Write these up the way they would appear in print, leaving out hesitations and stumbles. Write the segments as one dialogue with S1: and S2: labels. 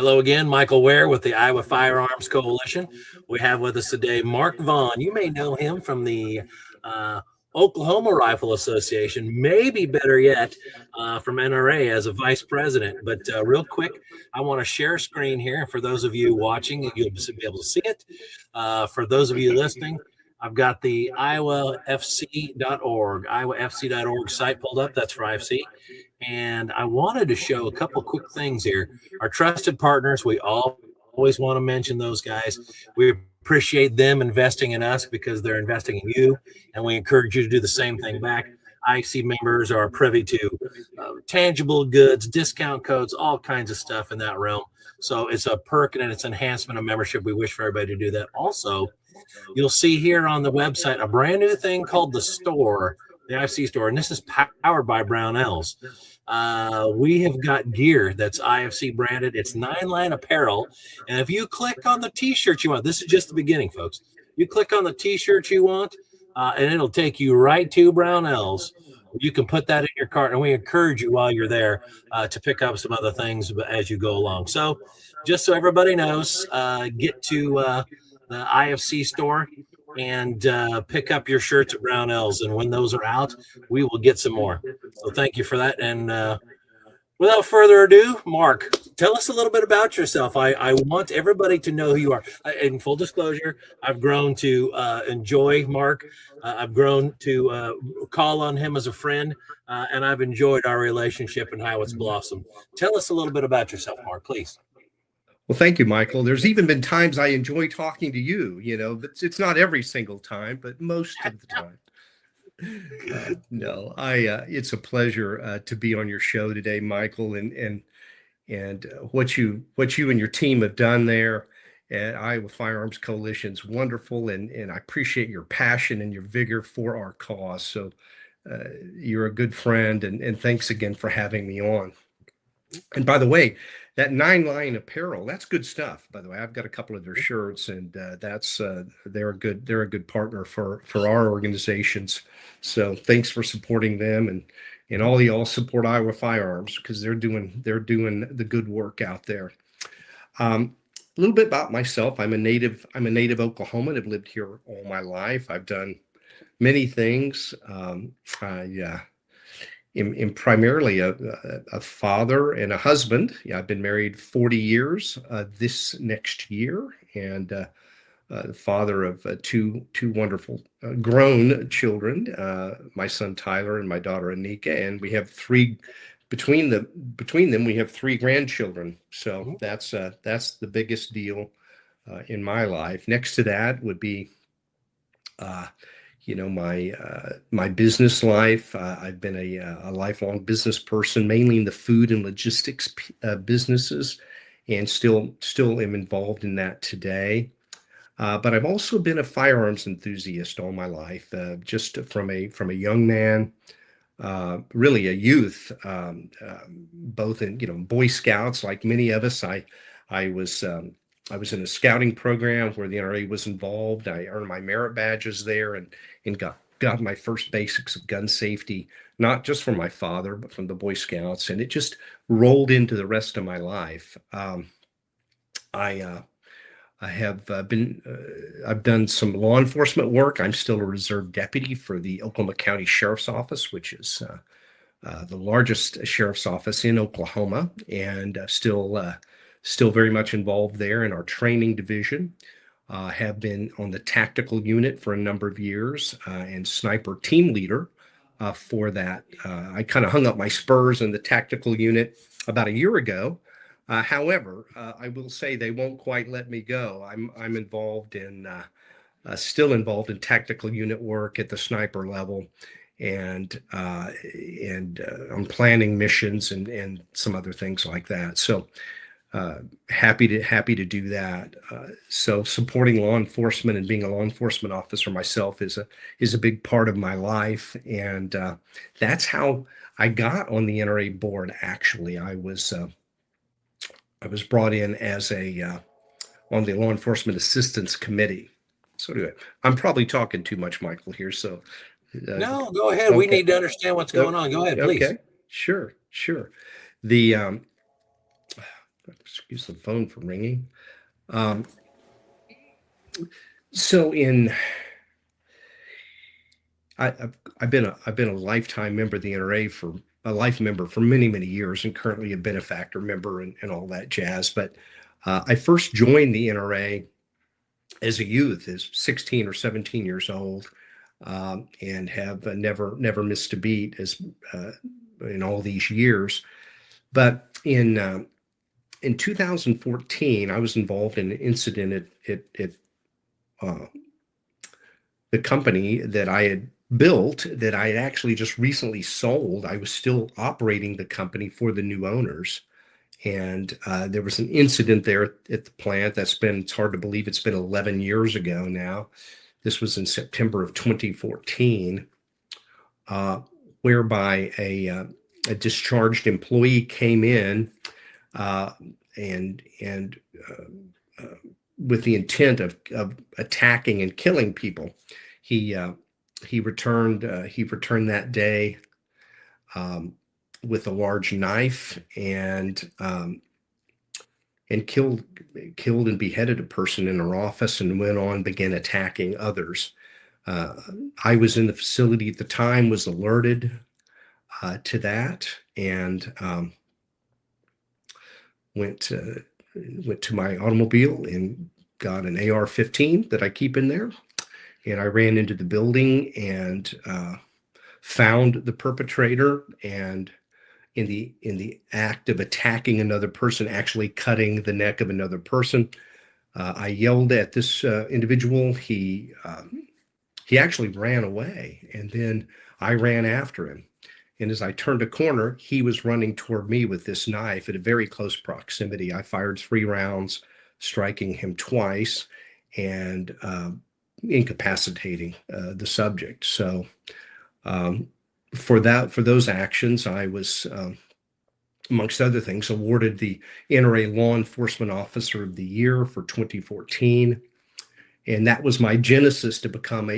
S1: Hello again, Michael Ware with the Iowa Firearms Coalition. We have with us today Mark Vaughan. You may know him from the uh, Oklahoma Rifle Association, maybe better yet, from NRA as a vice president. But real quick, I want to share a screen here. For those of you watching, you'll be able to see it. For those of you listening, I've got the iowafc.org site pulled up. That's for IFC. And I wanted to show a couple quick things here. Our trusted partners, we always want to mention those guys. We appreciate them investing in us because they're investing in you, and we encourage you to do the same thing back. IFC members are privy to tangible goods, discount codes, all kinds of stuff in that realm. So it's a perk and it's enhancement of membership. We wish for everybody to do that. Also, you'll see here on the website a brand new thing called the store, the IFC store, and this is powered by Brownells. We have got gear that's IFC branded. It's 9-line apparel, and if you click on the T-shirt you want, this is just the beginning, folks. You click on the T-shirt you want, and it'll take you right to Brownells. You can put that in your cart, and we encourage you while you're there to pick up some other things as you go along. So, just so everybody knows, get to the IFC store and pick up your shirts at Brownells. And when those are out, we will get some more. So thank you for that. And without further ado, Mark, tell us a little bit about yourself. I want everybody to know who you are. In full disclosure, I've grown to enjoy Mark. I've grown to call on him as a friend, and I've enjoyed our relationship and how it's blossomed. Tell us a little bit about yourself, Mark, please.
S2: Well, thank you, Michael. There's even been times I enjoy talking to you, but it's not every single time, but most of the time. It's a pleasure to be on your show today, Michael, and what you and your team have done there at Iowa Firearms Coalition is wonderful, and I appreciate your passion and your vigor for our cause. So you're a good friend, and thanks again for having me on. And by the way, that 9-line apparel, that's good stuff. By the way, I've got a couple of their shirts, and they're a good partner for our organizations. So thanks for supporting them, and all y'all support Iowa Firearms because they're doing the good work out there. A little bit about myself. I'm a native Oklahoman. I've lived here all my life. I've done many things. I'm primarily a father and a husband. Yeah, I've been married 40 years this next year, and the father of two wonderful grown children, my son Tyler and my daughter Anika, and we have three. Between them, we have 3 grandchildren. So that's the biggest deal in my life. Next to that would be my business life. I've been a lifelong business person, mainly in the food and logistics businesses, and still am involved in that today. But I've also been a firearms enthusiast all my life, just from a young man, really a youth, both in Boy Scouts, like many of us. I was in a scouting program where the NRA was involved. I earned my merit badges there and got my first basics of gun safety, not just from my father, but from the Boy Scouts. And it just rolled into the rest of my life. I've done some law enforcement work. I'm still a reserve deputy for the Oklahoma County Sheriff's Office, which is the largest sheriff's office in Oklahoma, and still very much involved there in our training division. Have been on the tactical unit for a number of years, and sniper team leader for that. I kind of hung up my spurs in the tactical unit about a year ago. However, I will say they won't quite let me go. I'm involved in still involved in tactical unit work at the sniper level, and I'm planning missions and some other things like that. So happy to do that. So supporting law enforcement and being a law enforcement officer myself is a big part of my life, and that's how I got on the NRA board. Actually, I was brought in as on the Law Enforcement Assistance Committee. So anyway, I'm probably talking too much, Michael, here. So
S1: no, go ahead. Okay. We need to understand what's going on. Go ahead, please.
S2: Okay, sure. The Excuse the phone for ringing. Um, so in I've been a lifetime member of the NRA for a life member for many years, and currently a benefactor member and all that jazz. But I first joined the NRA as a youth, as 16 or 17 years old, and have never missed a beat as in all these years. But in 2014, I was involved in an incident at uh, the company that I had built, that I had actually just recently sold. I was still operating the company for the new owners. And there was an incident there at the plant it's hard to believe it's been 11 years ago now. This was in September of 2014, uh, whereby a discharged employee came in uh, and with the intent of attacking and killing people. He uh, he returned that day um, with a large knife and killed and beheaded a person in her office, and went on began attacking others. Uh, I was in the facility at the time, was alerted to that, and went to my automobile and got an AR-15 that I keep in there, and I ran into the building and found the perpetrator, and in the act of attacking another person, actually cutting the neck of another person. I yelled at this individual. He actually ran away, and then I ran after him. And as I turned a corner, he was running toward me with this knife at a very close proximity. I fired 3 rounds, striking him twice and incapacitating the subject. So um, for those actions, I was, amongst other things, awarded the NRA Law Enforcement Officer of the Year for 2014. And that was my genesis to become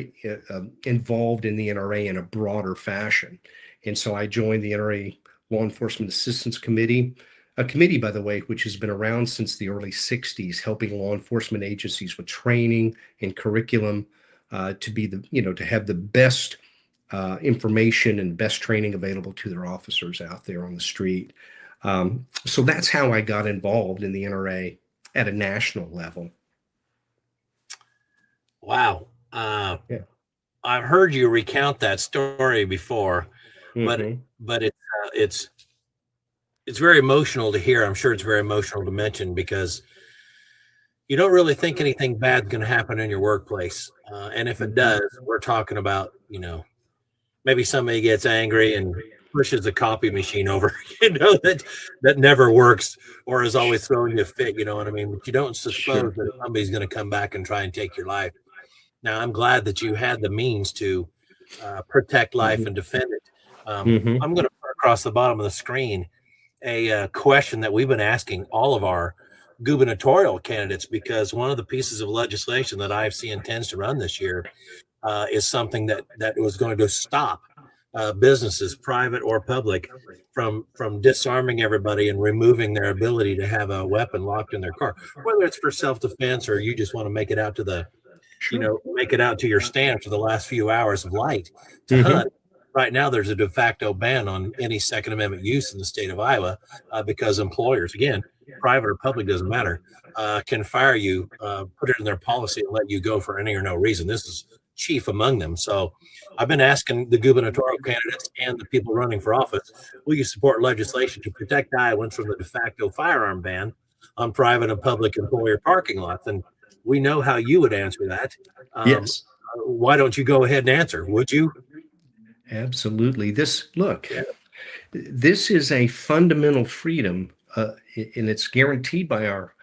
S2: involved in the NRA in a broader fashion. And so I joined the NRA Law Enforcement Assistance Committee, a committee, by the way, which has been around since the early 60s, helping law enforcement agencies with training and curriculum to have the best information and best training available to their officers out there on the street. So that's how I got involved in the NRA at a national level.
S1: Wow.
S2: Yeah.
S1: I've heard you recount that story before, but
S2: Mm-hmm.
S1: but it's very emotional to hear. I'm sure it's very emotional to mention because you don't really think anything bad's going to happen in your workplace, and if it
S2: Mm-hmm.
S1: does, we're talking about maybe somebody gets angry and pushes a copy machine over, that never works or is always throwing you a fit. You know what I mean? But you don't suppose
S2: Sure.
S1: that somebody's going to come back and try and take your life. Now, I'm glad that you had the means to protect life
S2: Mm-hmm.
S1: and defend it.
S2: Mm-hmm.
S1: I'm going to put across the bottom of the screen a question that we've been asking all of our gubernatorial candidates, because one of the pieces of legislation that IFC intends to run this year is something that was going to stop businesses, private or public, from disarming everybody and removing their ability to have a weapon locked in their car, whether it's for self-defense or you just want to make it out to
S2: Sure.
S1: make it out to your stand for the last few hours of light to
S2: Mm-hmm.
S1: hunt. Right now, there's a de facto ban on any Second Amendment use in the state of Iowa because employers, again, private or public doesn't matter, can fire you, put it in their policy, and let you go for any or no reason. This is chief among them. So I've been asking the gubernatorial candidates and the people running for office, will you support legislation to protect Iowans from the de facto firearm ban on private and public employer parking lots? And we know how you would answer that. Um,
S2: Yes,
S1: why don't you go ahead and answer? Would you?
S2: absolutely.
S1: Yeah.
S2: This is a fundamental freedom, and it's guaranteed by our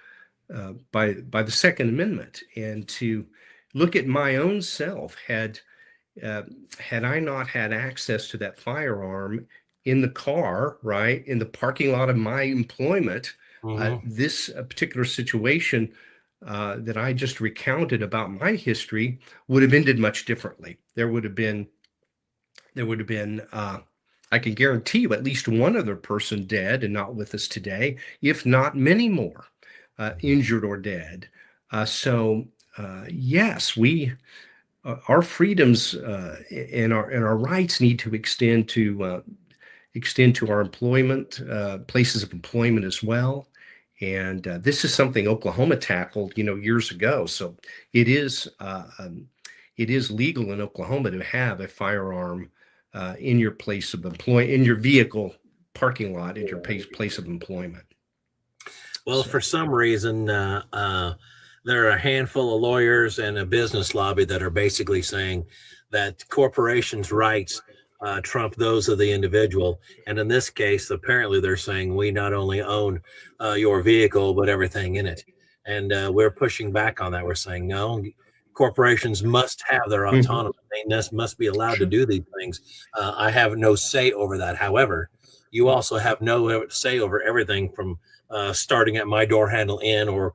S2: by the Second Amendment. And to look at my own self, uh, had I not had access to that firearm in the car, right, in the parking lot of my employment,
S1: Hmm.
S2: this particular situation that I just recounted about my history would have ended much differently. There would have been I can guarantee you at least one other person dead and not with us today, if not many more injured or dead. Yes, we our freedoms and our rights need to extend to our employment places of employment as well. And this is something Oklahoma tackled, years ago. So it is uh, um, it is legal in Oklahoma to have a firearm in your place of employment, in your vehicle parking lot, in your place of employment.
S1: Well,
S2: So,
S1: for some reason, there are a handful of lawyers and a business lobby that are basically saying that corporations' rights trump those of the individual. And in this case, apparently they're saying we not only own your vehicle, but everything in it. And we're pushing back on that. We're saying no, corporations must have their
S2: mhm,
S1: autonomy. They must be allowed to
S2: sure.
S1: do these things. I have no say over that. However, you also have no say over everything from starting at my door handle in, or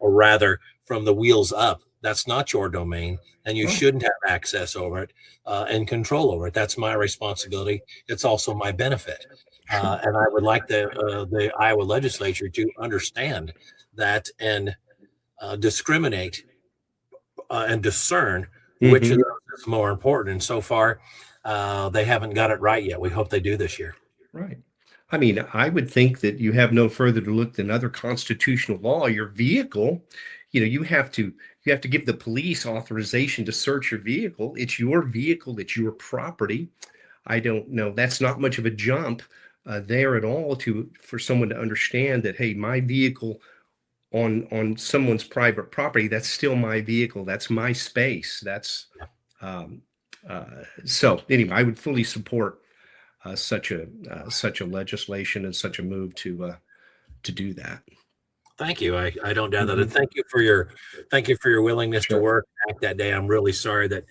S1: rather from the wheels up. That's not your domain, and you
S2: Right.
S1: shouldn't have access over it and control over it. That's my responsibility. It's also my benefit,
S2: Sure.
S1: and I would like the Iowa legislature to understand that and discriminate and discern which of
S2: Mhm.
S1: those is more important. And so far, they haven't got it right yet. We hope they do this year.
S2: Right. I mean, I would think that you have no further to look than other constitutional law. Your vehicle, you have to give the police authorization to search your vehicle. It's your vehicle, it's your property. I don't know. That's not much of a jump there at all to for someone to understand that, hey, my vehicle on someone's private property, that's still my vehicle. That's my space. That's um, so anyway, I would fully support such a legislation and such a move to do that.
S1: Thank you. I don't doubt that. And
S2: Mhm.
S1: thank you for your willingness to
S2: Sure.
S1: work and act that day. I'm really sorry that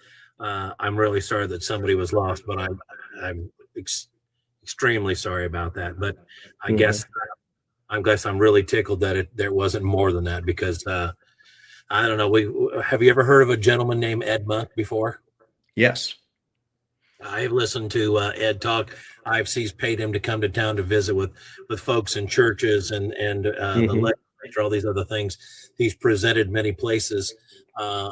S1: somebody was lost, but I'm extremely sorry about that. But I
S2: Mhm.
S1: guess I'm really tickled that there wasn't more than that because I don't know. We Have you ever heard of a gentleman named Ed Monk before?
S2: Yes.
S1: I've listened to Ed talk. IFC's paid him to come to town to visit with folks in churches and the
S2: Mhm.
S1: legislature, all these other things. He's presented many places,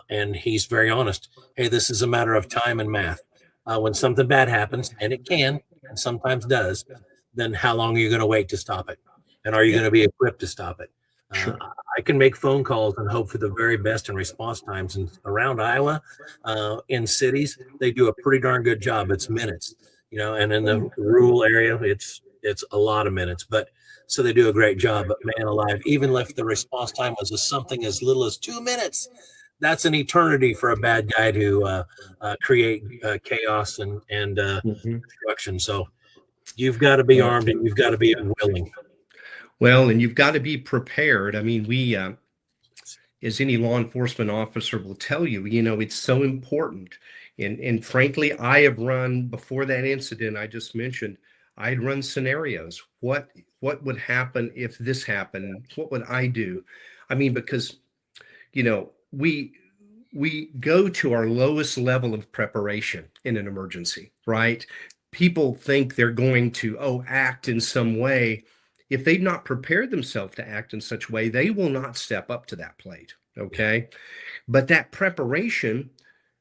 S1: and he's very honest. Hey, this is a matter of time and math. When something bad happens, and it can, and sometimes does, then how long are you going to wait to stop it? And are you
S2: Yeah.
S1: going to be equipped to stop it? Uh,
S2: Sure.
S1: I can make phone calls and hope for the very best in response times. And around Iowa, in cities, they do a pretty darn good job. It's minutes, and in the rural area, it's a lot of minutes. But so they do a great job. But man alive, even if the response time was something as little as 2 minutes, that's an eternity for a bad guy to create chaos and
S2: Mhm.
S1: destruction. So you've got to be
S2: Well,
S1: armed and you've got to be willing.
S2: and you've got to be prepared. I mean, as any law enforcement officer will tell you, it's so important. And frankly, I have run before that incident I just mentioned. I'd run scenarios. What would happen if this happened? What would I do? I mean, because we go to our lowest level of preparation in an emergency, right? People think they're going to act in some way. If they've not prepared themselves to act in such a way, they will not step up to that plate.
S1: Yeah.
S2: Okay. But that preparation,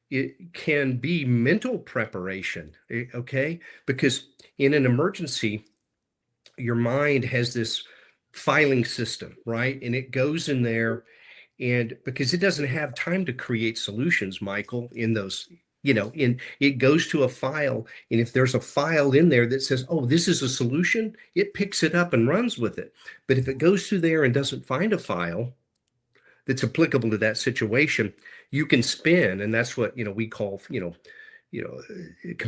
S2: it can be mental preparation. Okay. Because in an emergency, your mind has this filing system, right? And it goes in there, and because it doesn't have time to create solutions, Michael, in those, it goes to a file. And if there's a file in there that says, oh, this is a solution, it picks it up and runs with it. But if it goes through there and doesn't find a file that's applicable to that situation, you can spin. And that's what, we call,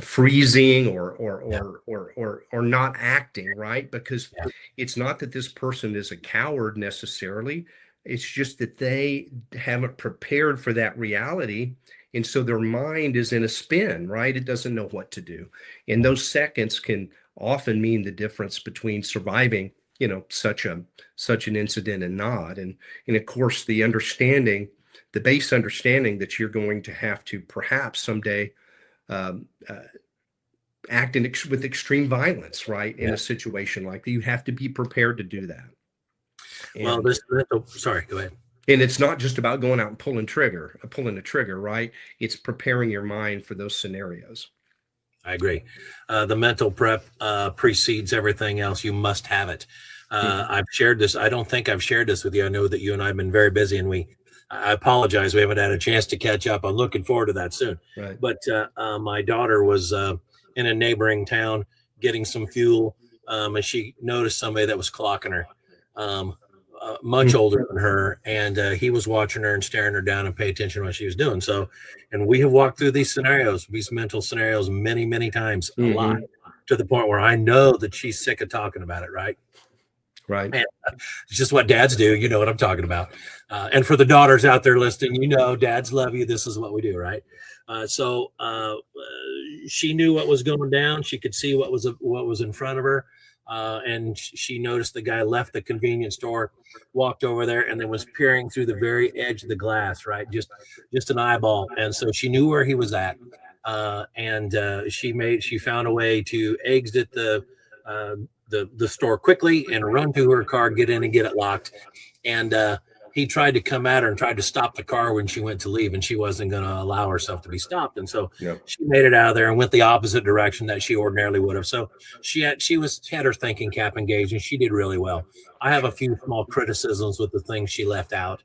S2: freezing
S1: Yeah.
S2: or not acting, right? Because
S1: Yeah.
S2: it's not that this person is a coward necessarily. It's just that they haven't prepared for that reality. And so their mind is in a spin, right? It doesn't know what to do. And those seconds can often mean the difference between surviving, such an incident and not. And of course, the base understanding that you're going to have to perhaps someday um, uh, act with extreme violence, right? In a situation like that, you have to be prepared to do that.
S1: Well,
S2: And
S1: sorry, go ahead.
S2: and it's not just about going out and pulling a trigger, right? It's preparing your mind for those scenarios.
S1: I agree. The mental prep precedes everything else. You must have it. I've shared this. I don't think I've shared this with you. I know that you and I have been very busy, and I apologize. We haven't had a chance to catch up. I'm looking forward to that soon.
S2: Right.
S1: But my daughter was in a neighboring town getting some fuel, and she noticed somebody that was clocking her, much older than her, and he was watching her and staring her down and pay attention to what she was doing. So, and we have walked through these scenarios, these mental scenarios, many, many times, a lot, to the point where I know that she's sick of talking about it. Right.
S2: Right.
S1: And it's just what dads do. You know what I'm talking about. And for the daughters out there listening, dads love you. This is what we do, right? So she knew what was going down. She could see what was in front of her, and she noticed the guy left the convenience store, walked over there, and then was peering through the very edge of the glass, right? Just an eyeball. And so she knew where he was at, and she found a way to exit the store quickly and run to her car, get in and get it locked. And he tried to come at her and tried to stop the car when she went to leave, and she wasn't going to allow herself to be stopped. And so she made it out of there and went the opposite direction that she ordinarily would have. So she had her thinking cap engaged, and she did really well. I have a few small criticisms with the things she left out,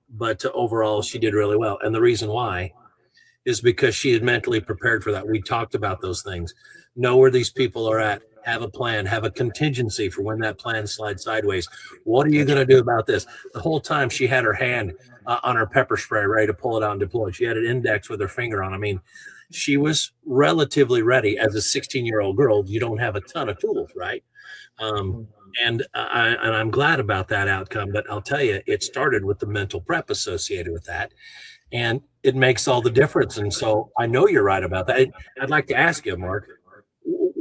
S1: but overall she did really well. And the reason why is because she had mentally prepared for that. We talked about those things. Know where these people are at. Have a plan, have a contingency for when that plan slides sideways. What are you going to do about this? The whole time she had her hand on her pepper spray, ready to pull it out and deploy. She had an index with her finger on. I mean, she was relatively ready. As a 16-year-old girl, you don't have a ton of tools, right? And I'm glad about that outcome. But I'll tell you, it started with the mental prep associated with that. And it makes all the difference. And so I know you're right about that. I'd like to ask you, Mark,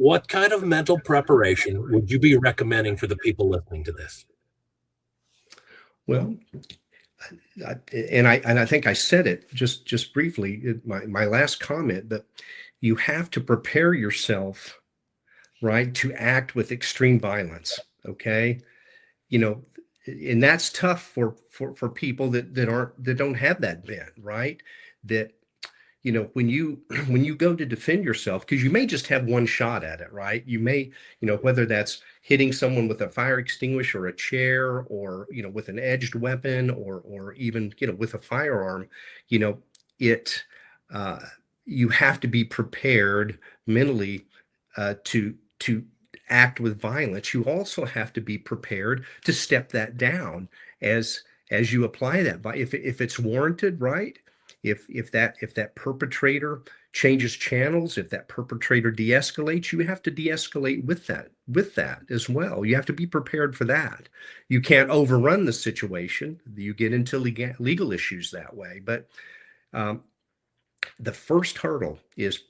S1: what kind of mental preparation would you be recommending for the people listening to this?
S2: Well, I think I said it just briefly, my last comment, that you have to prepare yourself, right, to act with extreme violence. Okay. And that's tough for people that don't have that bent, right? That, when you go to defend yourself, because you may just have one shot at it, right? You may, whether that's hitting someone with a fire extinguisher or a chair, or, with an edged weapon, or even, with a firearm, you have to be prepared mentally to act with violence. You also have to be prepared to step that down as you apply that, if it's warranted, right? If that perpetrator changes channels, if that perpetrator de-escalates, you have to de-escalate with that as well. You have to be prepared for that. You can't overrun the situation. You get into legal issues that way. But the first hurdle is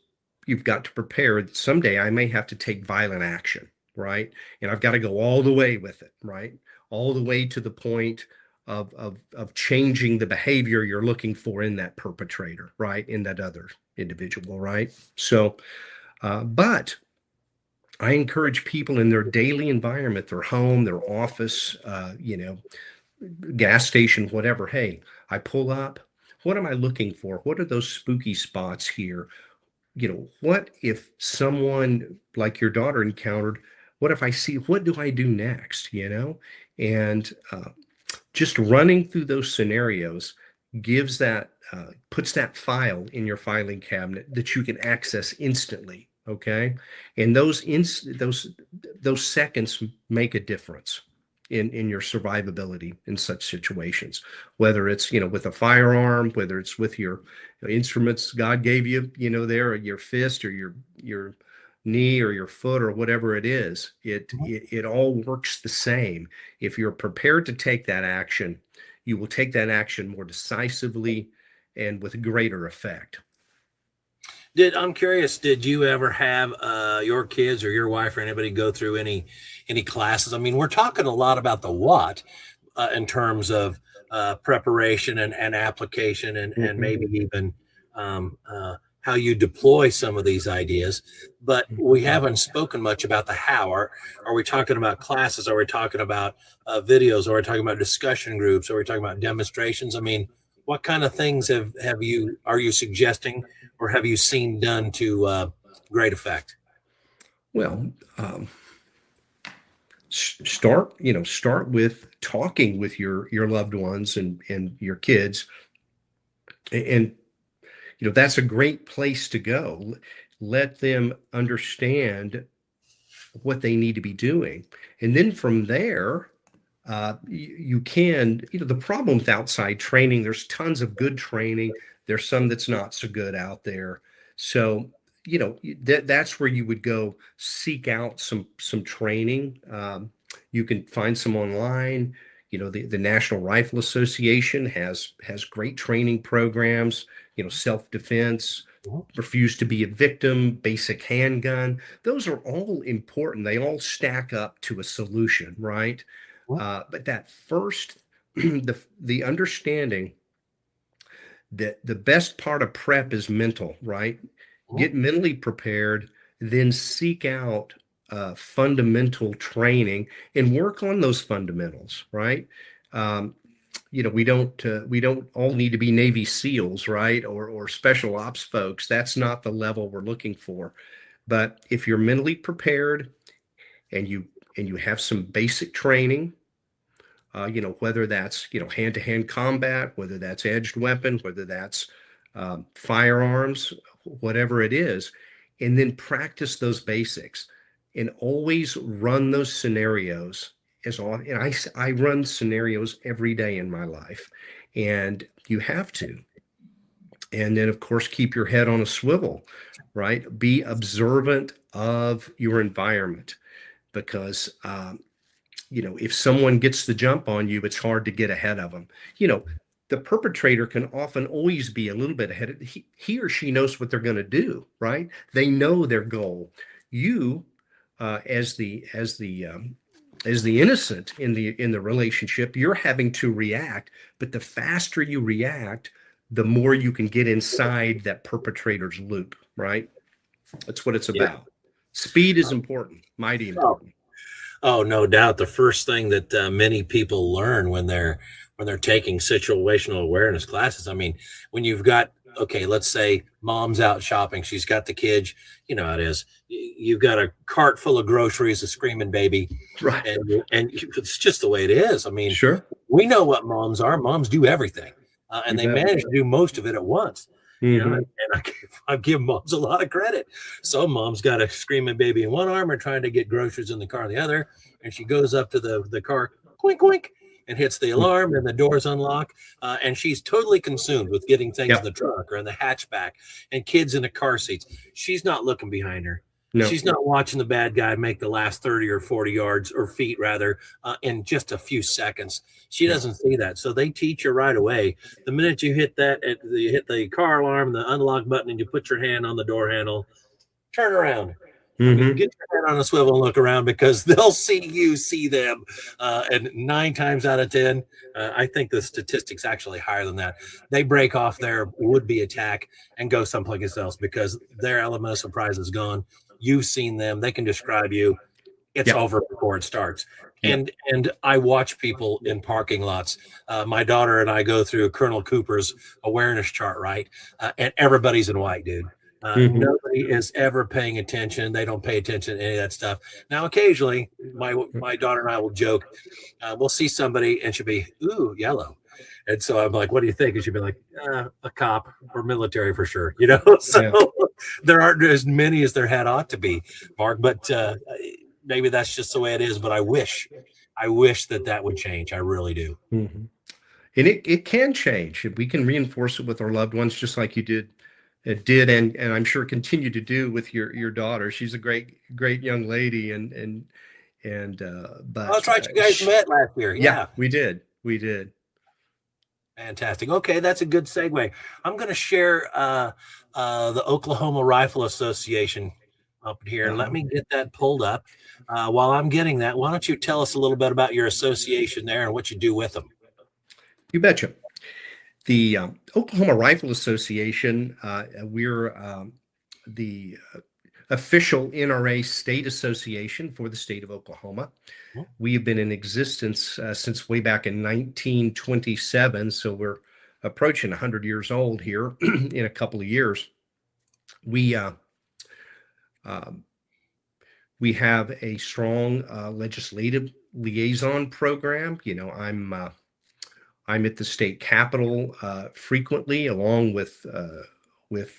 S2: you've got to prepare that someday I may have to take violent action, right? And I've got to go all the way with it, right? All the way to the point of changing the behavior you're looking for in that perpetrator, right? In that other individual, right? So, but I encourage people in their daily environment, their home, their office, gas station, whatever. Hey, I pull up. What am I looking for? What are those spooky spots here? What if someone like your daughter encountered? What if I see? What do I do next? And just running through those scenarios gives puts that file in your filing cabinet that you can access instantly. Okay. And those seconds make a difference in your survivability in such situations, whether it's, with a firearm, whether it's with your instruments God gave you, there, or your fist, or your knee, or your foot, or whatever it is. It all works the same. If you're prepared to take that action, you will take that action more decisively and with greater effect.
S1: I'm curious, did you ever have your kids or your wife or anybody go through any classes? I mean, we're talking a lot about the what in terms of how you deploy some of these ideas, but we haven't spoken much about the how. Are we talking about classes? Are we talking about videos? Are we talking about discussion groups? Are we talking about demonstrations? I mean, what kind of things are you suggesting or have you seen done to great effect?
S2: Well, start with talking with your loved ones and your kids, and that's a great place to go. Let them understand what they need to be doing, and then from there, you can, the problem with outside training, there's tons of good training. There's some that's not so good out there. So, that's where you would go seek out some training. You can find some online. The National Rifle Association has great training programs, self-defense, refuse to be a victim, basic handgun. Those are all important. They all stack up to a solution, right? But that first, the understanding that the best part of prep is mental, right? Get mentally prepared, then seek out fundamental training and work on those fundamentals, right? We don't all need to be Navy SEALs, right? Or special ops folks. That's not the level we're looking for. But if you're mentally prepared and you have some basic training, whether that's, hand-to-hand combat, whether that's edged weapon, whether that's firearms, whatever it is, and then practice those basics and always run those scenarios as often. And I run scenarios every day in my life, and you have to. And then, of course, keep your head on a swivel, right? Be observant of your environment, because if someone gets the jump on you, it's hard to get ahead of them. The perpetrator can often always be a little bit ahead of, he or she knows what they're going to do, right? They know their goal. You, as the innocent in the relationship, you're having to react. But the faster you react, the more you can get inside that perpetrator's loop, right? That's what it's about. Speed is important, mighty important.
S1: Oh, no doubt. The first thing that many people learn when they're taking situational awareness classes. I mean, when you've got, okay, let's say mom's out shopping, she's got the kids, you know how it is. You've got a cart full of groceries, a screaming baby,
S2: right?
S1: And it's just the way it is. I mean,
S2: sure,
S1: we know what moms are. Moms do everything, and they manage to do most of it at once. And I give moms a lot of credit. Some moms got a screaming baby in one arm and trying to get groceries in the car in the other, and she goes up to the car, quink, quink, and hits the alarm, and the doors unlock, and she's totally consumed with getting things in the trunk or in the hatchback and kids in the car seats. She's not looking behind her. No. She's not watching the bad guy make the last 30 or 40 yards or feet rather in just a few seconds. She doesn't see that. So they teach her right away. The minute you hit you hit the car alarm, the unlock button, and you put your hand on the door handle, turn around. Get your head on a swivel and look around, because they'll see them. And 9 times out of 10, I think the statistic's actually higher than that. They break off their would-be attack and go someplace else because their element of surprise is gone. You've seen them. They can describe you. It's over before it starts. And I watch people in parking lots. My daughter and I go through Colonel Cooper's awareness chart, right? And everybody's in white, dude. Nobody is ever paying attention. They don't pay attention to any of that stuff. Now, occasionally, my daughter and I will joke. We'll see somebody and she'll be, ooh, yellow. And so I'm like, what do you think? And she'll be like, a cop or military for sure. So there aren't as many as there had ought to be, Mark. But maybe that's just the way it is. But I wish that would change. I really do.
S2: And it can change. We can reinforce it with our loved ones, just like you did. It did, and I'm sure continue to do with your daughter. She's a great young lady, but
S1: that's right. You guys met last year. Yeah,
S2: we did.
S1: Fantastic. Okay, that's a good segue. I'm going to share the Oklahoma Rifle Association up here. Let me get that pulled up. While I'm getting that, why don't you tell us a little bit about your association there and what you do with them?
S2: You betcha. The Oklahoma Rifle Association, we're the official NRA state association for the state of Oklahoma. We have been in existence since way back in 1927, so we're approaching 100 years old here in a couple of years. We have a strong legislative liaison program. You know, I'm at the state capitol frequently, along with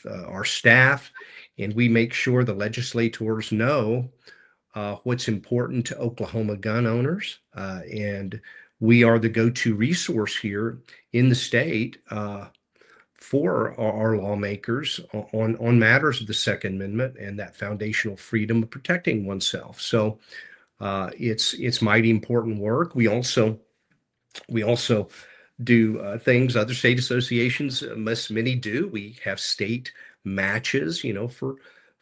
S2: our staff, and we make sure the legislators know what's important to Oklahoma gun owners, and we are the go-to resource here in the state for our lawmakers on matters of the Second Amendment and that foundational freedom of protecting oneself. So it's mighty important work. We also do things other state associations, many do. We have state matches, you know, for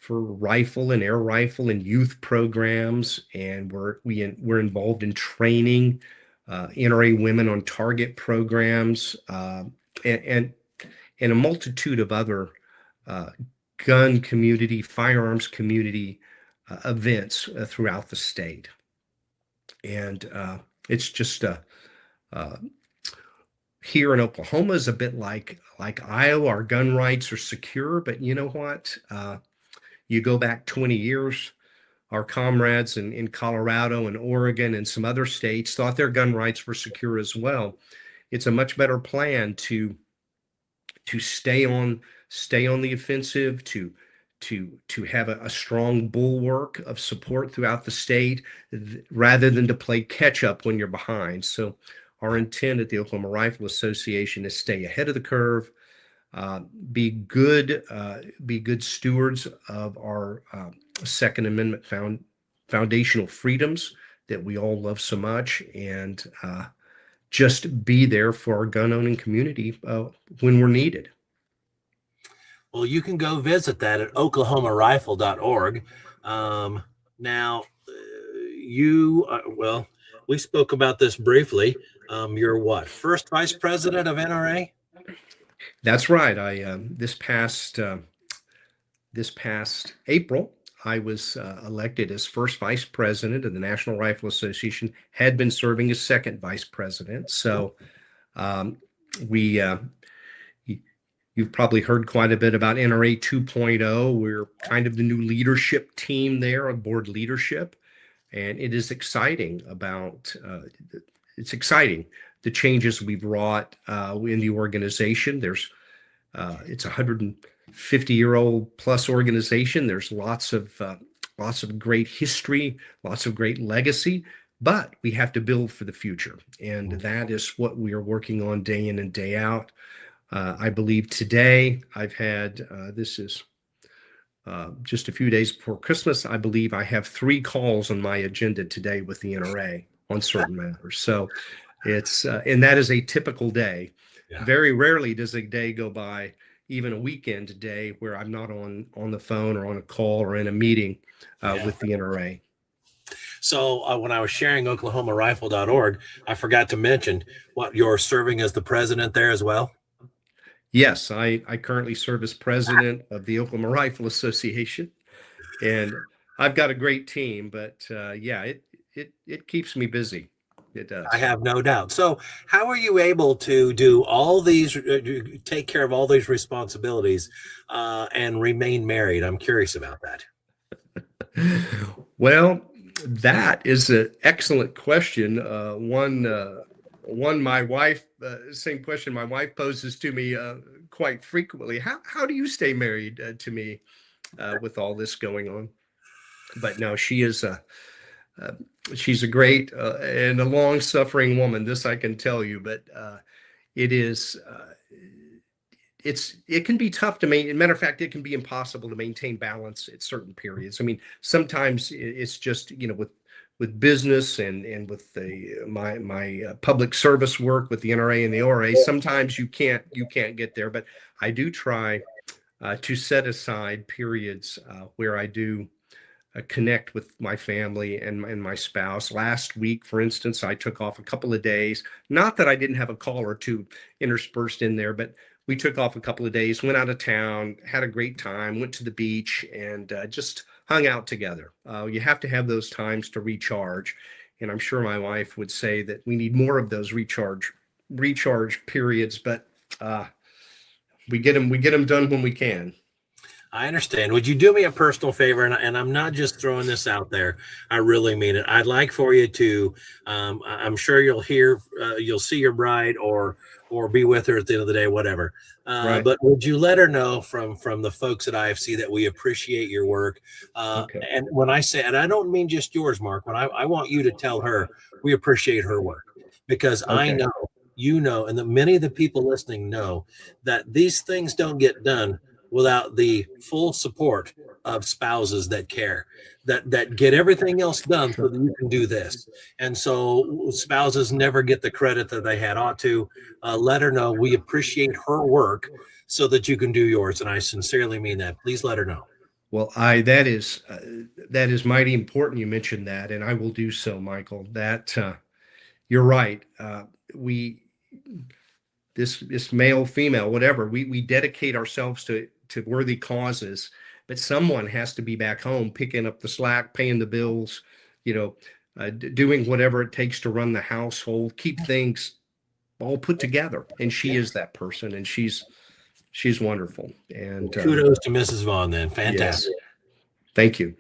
S2: rifle and air rifle and youth programs, and we're involved in training NRA women on target programs, and a multitude of other gun community, firearms community events throughout the state. And it's just here in Oklahoma is a bit like Iowa. Our gun rights are secure, but you know what? You go back 20 years, our comrades in Colorado and Oregon and some other states thought their gun rights were secure as well. It's a much better plan to stay on the offensive, to have a strong bulwark of support throughout the state, rather than to play catch up when you're behind. So our intent at the Oklahoma Rifle Association is stay ahead of the curve, be good stewards of our Second Amendment foundational freedoms that we all love so much, and just be there for our gun owning community when we're needed.
S1: Well, you can go visit that at oklahomarifle.org. Now, we spoke about this briefly. You're what, first vice president of NRA?
S2: That's right. I this past April, I was elected as first vice president of the National Rifle Association. Had been serving as second vice president. So you've probably heard quite a bit about NRA 2.0. We're kind of the new leadership team there, on board leadership, and it is exciting the changes we've wrought in the organization. It's a 150-year-old plus organization. There's lots of great history, lots of great legacy, but we have to build for the future, and that is what we are working on day in and day out. I believe today I've had this is just a few days before Christmas. I believe I have 3 calls on my agenda today with the NRA on certain matters. So it's and that is a typical day. Yeah. Very rarely does a day go by, even a weekend day, where I'm not on the phone or on a call or in a meeting with the NRA.
S1: So when I was sharing oklahomarifle.org, I forgot to mention what you're serving as the president there as well.
S2: Yes, I currently serve as president of the Oklahoma Rifle Association, and I've got a great team, but it keeps me busy. It does.
S1: I have no doubt. So how are you able to do all these, take care of all these responsibilities and remain married? I'm curious about that.
S2: Well, that is an excellent question. One, my wife, same question my wife poses to me quite frequently. How do you stay married to me with all this going on? But no, she's a great and a long-suffering woman. This I can tell you. But it can be tough to maintain. Matter of fact, it can be impossible to maintain balance at certain periods. I mean, sometimes it's just, you know, with business and with my public service work with the NRA and the ORA, sometimes you can't get there. But I do try to set aside periods where I do connect with my family and my spouse. Last week, for instance, I took off a couple of days. Not that I didn't have a call or two interspersed in there, but we took off a couple of days, went out of town, had a great time, went to the beach, and just hung out together. You have to have those times to recharge. And I'm sure my wife would say that we need more of those recharge periods, but we get them done when we can.
S1: I understand. Would you do me a personal favor? And I'm not just throwing this out there. I really mean it. I'd like for you to, I'm sure you'll see your bride or be with her at the end of the day, whatever.
S2: Right.
S1: But would you let her know from the folks at IFC that we appreciate your work?
S2: Okay.
S1: And when I say, and I don't mean just yours, Mark, when I want you to tell her we appreciate her work, because I
S2: Okay.
S1: know, you know, and that many of the people listening know that these things don't get done without the full support of spouses that care, that get everything else done so
S2: Sure.
S1: that you can do this. And so spouses never get the credit that they had ought to. Let her know we appreciate her work so that you can do yours. And I sincerely mean that. Please let her know.
S2: Well, that is mighty important. You mentioned that, and I will do so, Michael. That you're right. We this male, female, whatever. We dedicate ourselves to worthy causes, but someone has to be back home picking up the slack, paying the bills, you know, doing whatever it takes to run the household, keep things all put together. And she is that person, and she's wonderful. And
S1: Kudos to Mrs. Vaughn then.
S2: yes,
S1: Fantastic.
S2: thank you.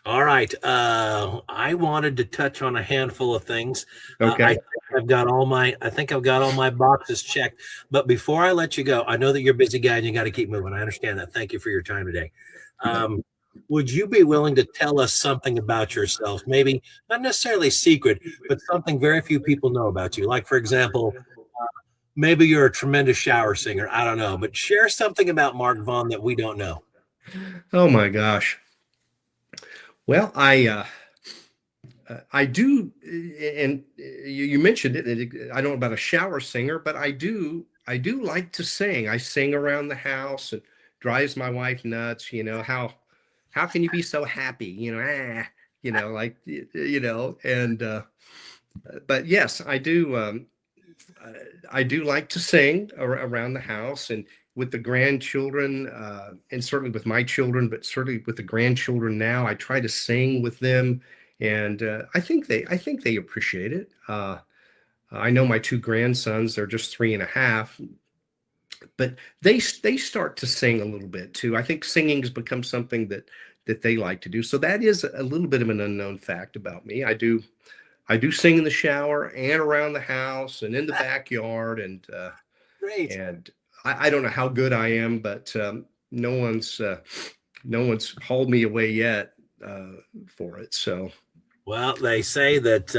S1: All right. I wanted to touch on a handful of things.
S2: Okay.
S1: I think I've got all my boxes checked. But before I let you go, I know that you're a busy guy and you got to keep moving. I understand that. Thank you for your time today. Would you be willing to tell us something about yourself? Maybe not necessarily secret, but something very few people know about you. Like, for example, maybe you're a tremendous shower singer. I don't know, but share something about Mark Vaughn that we don't know.
S2: Oh my gosh. Well, I do, and you mentioned it. I don't know about a shower singer, but I do. I do like to sing. I sing around the house. It drives my wife nuts. You know how can you be so happy? Like and but yes, I do. I do like to sing around the house and with the grandchildren, and certainly with my children, but certainly with the grandchildren now. I try to sing with them, and I think they appreciate it. I know my two grandsons; they're just 3.5, but they start to sing a little bit too. I think singing has become something that they like to do. So that is a little bit of an unknown fact about me. I do sing in the shower and around the house and in the backyard,
S1: Great.
S2: and I don't know how good I am, but no one's hauled me away yet for it. So
S1: Well, they say that,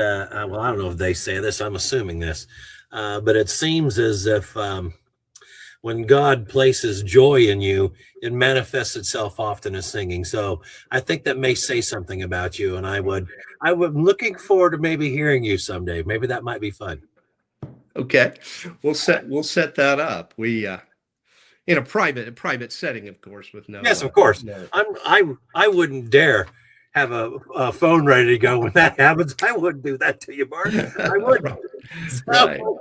S1: well, I don't know if they say this, I'm assuming this, but it seems as if when God places joy in you, it manifests itself often as singing. So I think that may say something about you. And I would looking forward to maybe hearing you someday. Maybe that might be fun.
S2: okay, we'll set that up. We in a private setting, of course, with
S1: Yes,
S2: no
S1: of course.
S2: no.
S1: I wouldn't dare have a phone ready to go when that happens. I wouldn't do that to you, Mark. I wouldn't.
S2: Right, right.
S1: So,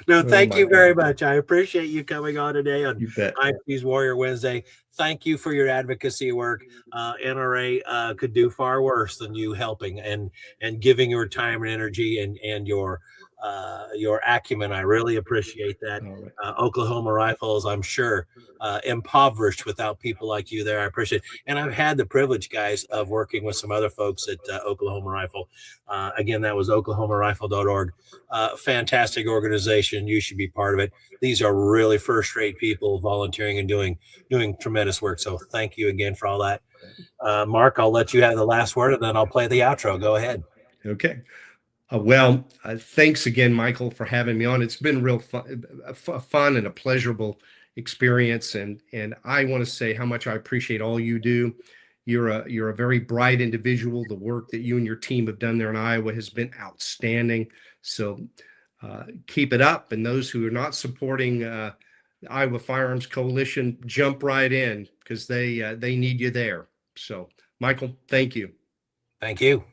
S1: no,
S2: Oh
S1: thank
S2: my
S1: you very
S2: God,
S1: much. I appreciate you coming on today on
S2: you bet.
S1: IFC's Warrior Wednesday. Thank you for your advocacy work. NRA could do far worse than you helping and giving your time and energy and your acumen. I really appreciate that.
S2: All right.
S1: Oklahoma Rifles, I'm sure, impoverished without people like you there. I appreciate it. And I've had the privilege, guys, of working with some other folks at Oklahoma Rifle. Again, that was oklahomarifle.org. Fantastic organization. You should be part of it. These are really first-rate people volunteering and doing tremendous work. So thank you again for all that. Mark, I'll let you have the last word, and then I'll play the outro. Go ahead.
S2: Okay. Well, thanks again, Michael, for having me on. It's been real fun, fun and a pleasurable experience, and I want to say how much I appreciate all you do. You're a very bright individual. The work that you and your team have done there in Iowa has been outstanding. So keep it up. And those who are not supporting the Iowa Firearms Coalition, jump right in because they need you there. So Michael, thank you.
S1: Thank you.